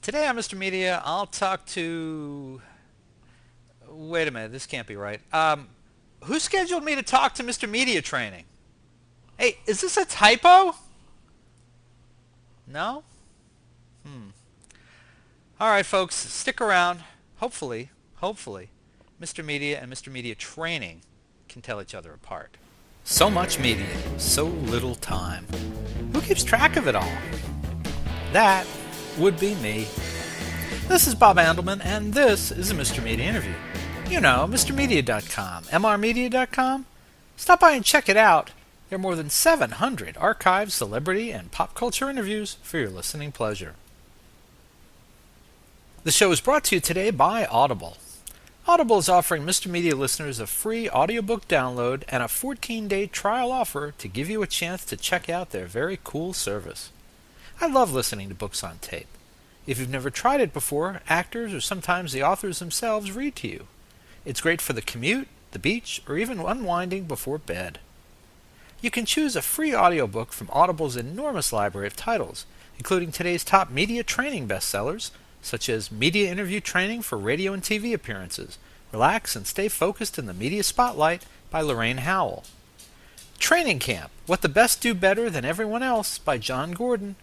Today on Mr. Media, I'll talk to... Wait a minute, this can't be right. Who scheduled me to talk to Mr. Media Training? Hey, is this a typo? No? All right, folks, stick around. Hopefully, Mr. Media and Mr. Media Training can tell each other apart. So much media, so little time. Who keeps track of it all? That would be me. This is Bob Andelman, and this is a Mr. Media interview. You know, MrMedia.com, MRmedia.com. Stop by and check it out. There are more than 700 archived celebrity and pop culture interviews for your listening pleasure. The show is brought to you today by Audible. Audible is offering Mr. Media listeners a free audiobook download and a 14-day trial offer to give you a chance to check out their very cool service. I love listening to books on tape. If you've never tried it before, actors or sometimes the authors themselves read to you. It's great for the commute, the beach, or even unwinding before bed. You can choose a free audiobook from Audible's enormous library of titles, including today's top media training bestsellers, such as Media Interview Training for Radio and TV Appearances, Relax and Stay Focused in the Media Spotlight by Lorraine Howell. Training Camp, What the Best Do Better Than Everyone Else by John Gordon,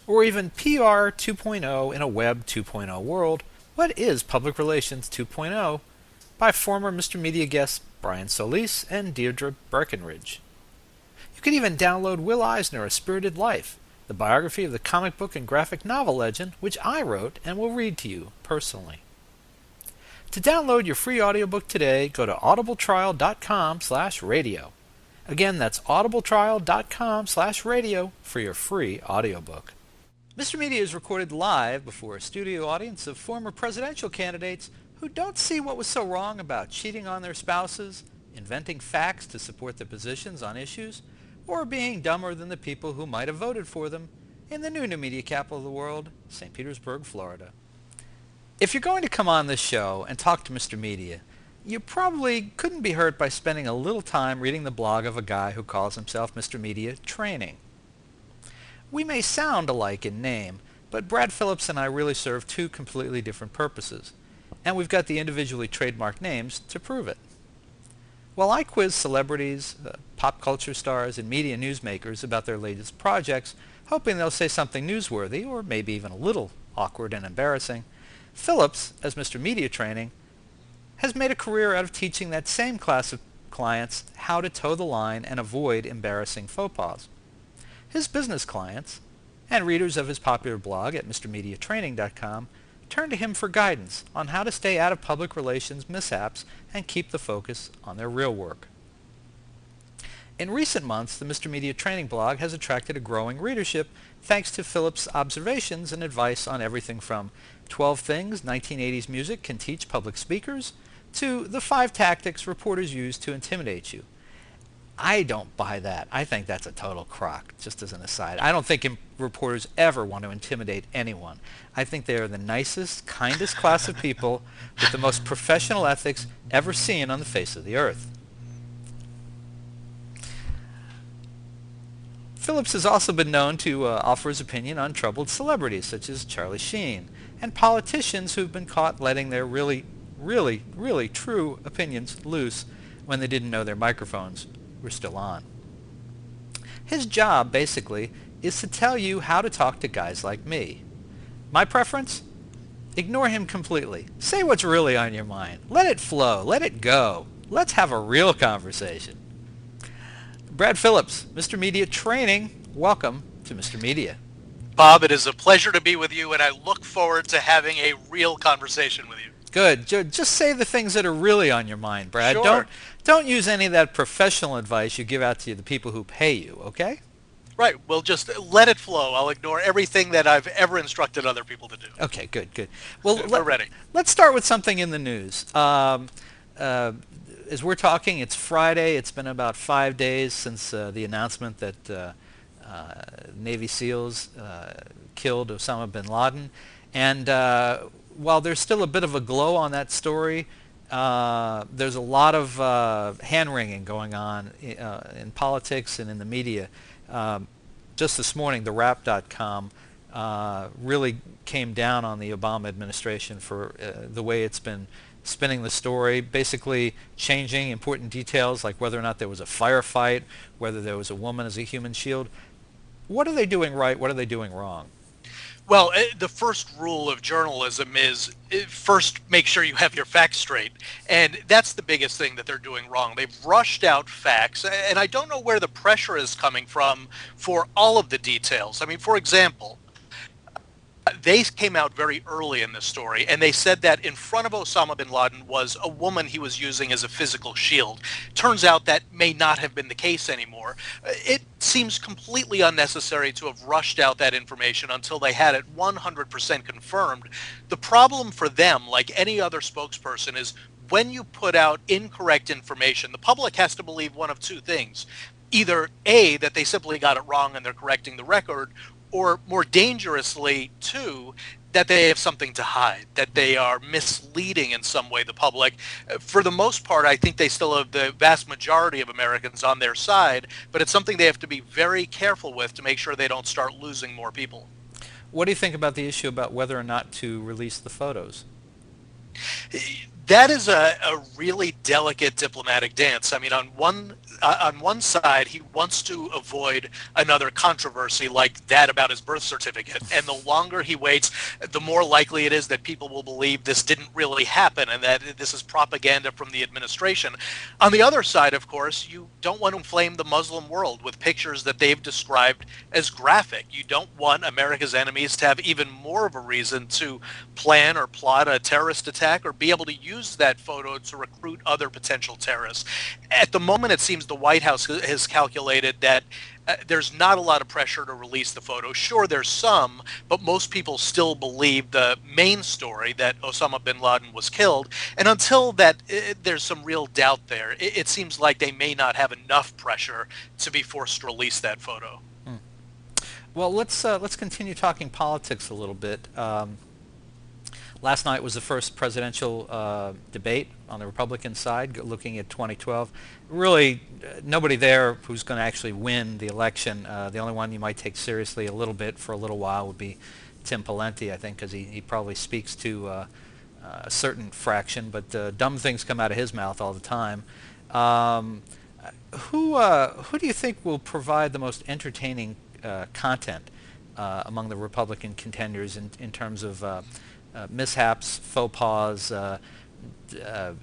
or even PR 2.0 in a Web 2.0 World, What is Public Relations 2.0 by former Mr. Media guests Brian Solis and Deirdre Breckenridge. You can even download Will Eisner, A Spirited Life, the biography of the comic book and graphic novel legend, which I wrote and will read to you personally. To download your free audiobook today, go to audibletrial.com/radio. Again, that's audibletrial.com/radio for your free audiobook. Mr. Media is recorded live before a studio audience of former presidential candidates who don't see what was so wrong about cheating on their spouses, inventing facts to support their positions on issues, or being dumber than the people who might have voted for them in the new media capital of the world, St. Petersburg, Florida. If you're going to come on this show and talk to Mr. Media, you probably couldn't be hurt by spending a little time reading the blog of a guy who calls himself Mr. Media Training. We may sound alike in name, but Brad Philiips and I really serve two completely different purposes, and we've got the individually trademarked names to prove it. While I quiz celebrities, pop culture stars, and media newsmakers about their latest projects, hoping they'll say something newsworthy or maybe even a little awkward and embarrassing, Philiips, as Mr. Media Training, has made a career out of teaching that same class of clients how to toe the line and avoid embarrassing faux pas. His business clients, and readers of his popular blog at MrMediaTraining.com, turn to him for guidance on how to stay out of public relations mishaps and keep the focus on their real work. In recent months, the Mr. Media Training blog has attracted a growing readership thanks to Philiips' observations and advice on everything from 12 things 1980s music can teach public speakers to the 5 tactics reporters use to intimidate you. I don't buy that. I think that's a total crock, just as an aside. I don't think reporters ever want to intimidate anyone. I think they are the nicest, kindest class of people with the most professional ethics ever seen on the face of the earth. Philiips has also been known to offer his opinion on troubled celebrities such as Charlie Sheen and politicians who've been caught letting their really true opinions loose when they didn't know their microphones were still on. His job, basically, is to tell you how to talk to guys like me. My preference? Ignore him completely. Say what's really on your mind. Let it flow. Let it go. Let's have a real conversation. Brad Philiips, Mr. Media Training, welcome to Mr. Media. Bob, it is a pleasure to be with you, and I look forward to having a real conversation with you. Good. Just say the things that are really on your mind, Brad. Sure. Don't use any of that professional advice you give out to the people who pay you, okay? Right. We'll just let it flow. I'll ignore everything that I've ever instructed other people to do. Okay, good. Well, We're ready. Let's start with something in the news. As we're talking, it's Friday. It's been about 5 days since the announcement that Navy SEALs killed Osama bin Laden. And while there's still a bit of a glow on that story, there's a lot of hand-wringing going on in politics and in the media. Just this morning, TheWrap.com really came down on the Obama administration for the way it's been spinning the story, basically changing important details like whether or not there was a firefight, whether there was a woman as a human shield. What are they doing right? What are they doing wrong? Well, the first rule of journalism is first make sure you have your facts straight. And that's the biggest thing that they're doing wrong. They've rushed out facts, and I don't know where the pressure is coming from for all of the details. I mean, for example, they came out very early in this story, and they said that in front of Osama bin Laden was a woman he was using as a physical shield. Turns out that may not have been the case anymore. It seems completely unnecessary to have rushed out that information until they had it 100% confirmed. The problem for them, like any other spokesperson, is when you put out incorrect information, the public has to believe one of two things. Either A, that they simply got it wrong and they're correcting the record, or more dangerously, two, that they have something to hide, that they are misleading in some way the public. For the most part, I think they still have the vast majority of Americans on their side, but it's something they have to be very careful with to make sure they don't start losing more people. What do you think about the issue about whether or not to release the photos? That is a really delicate diplomatic dance. I mean, on one side, he wants to avoid another controversy like that about his birth certificate. And the longer he waits, the more likely it is that people will believe this didn't really happen and that this is propaganda from the administration. On the other side, of course, you don't want to inflame the Muslim world with pictures that they've described as graphic. You don't want America's enemies to have even more of a reason to plan or plot a terrorist attack or be able to use that photo to recruit other potential terrorists. At the moment, it seems the White House has calculated that there's not a lot of pressure to release the photo. Sure, there's some, but most people still believe the main story that Osama bin Laden was killed. And until that, there's some real doubt there. It seems like they may not have enough pressure to be forced to release that photo. Well, let's continue talking politics a little bit. Last night was the first presidential debate on the Republican side, looking at 2012. Really, nobody there who's going to actually win the election. The only one you might take seriously a little bit for a little while would be Tim Pawlenty, I think, because he probably speaks to a certain fraction, but dumb things come out of his mouth all the time. Who do you think will provide the most entertaining content among the Republican contenders in terms of mishaps, faux pas,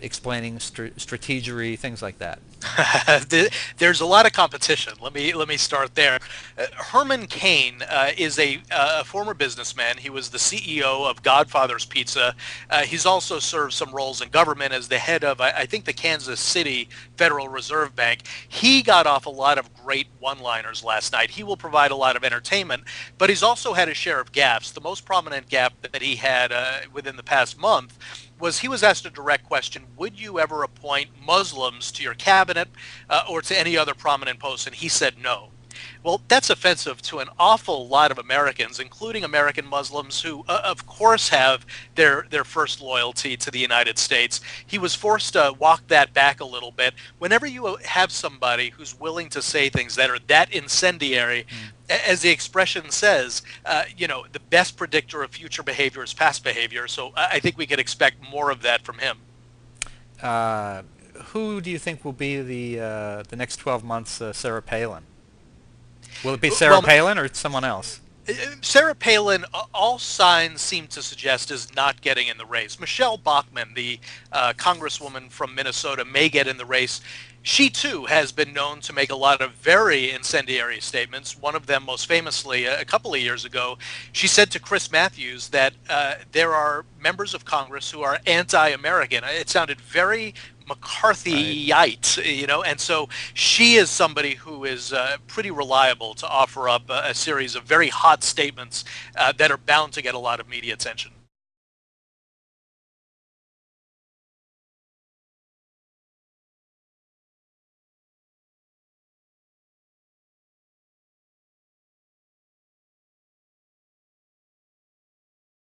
explaining strategery, things like that? There's a lot of competition. Let me start there. Herman Cain is a former businessman. He was the CEO of Godfather's Pizza. He's also served some roles in government as the head of, I think, the Kansas City Federal Reserve Bank. He got off a lot of great one-liners last night. He will provide a lot of entertainment, but he's also had a share of gaffes. The most prominent gaffe that he had within the past month was he was asked a direct question: would you ever appoint Muslims to your cabinet or to any other prominent post? And he said no. Well, that's offensive to an awful lot of Americans, including American Muslims who, of course, have their first loyalty to the United States. He was forced to walk that back a little bit. Whenever you have somebody who's willing to say things that are that incendiary, as the expression says, the best predictor of future behavior is past behavior. So I think we could expect more of that from him. Who do you think will be the next 12 months Sarah Palin? Will it be Sarah Palin or someone else? Sarah Palin, all signs seem to suggest, is not getting in the race. Michelle Bachmann, the congresswoman from Minnesota, may get in the race. She, too, has been known to make a lot of very incendiary statements. One of them, most famously, a couple of years ago, she said to Chris Matthews that there are members of Congress who are anti-American. It sounded very McCarthyite, and so she is somebody who is pretty reliable to offer up a series of very hot statements that are bound to get a lot of media attention.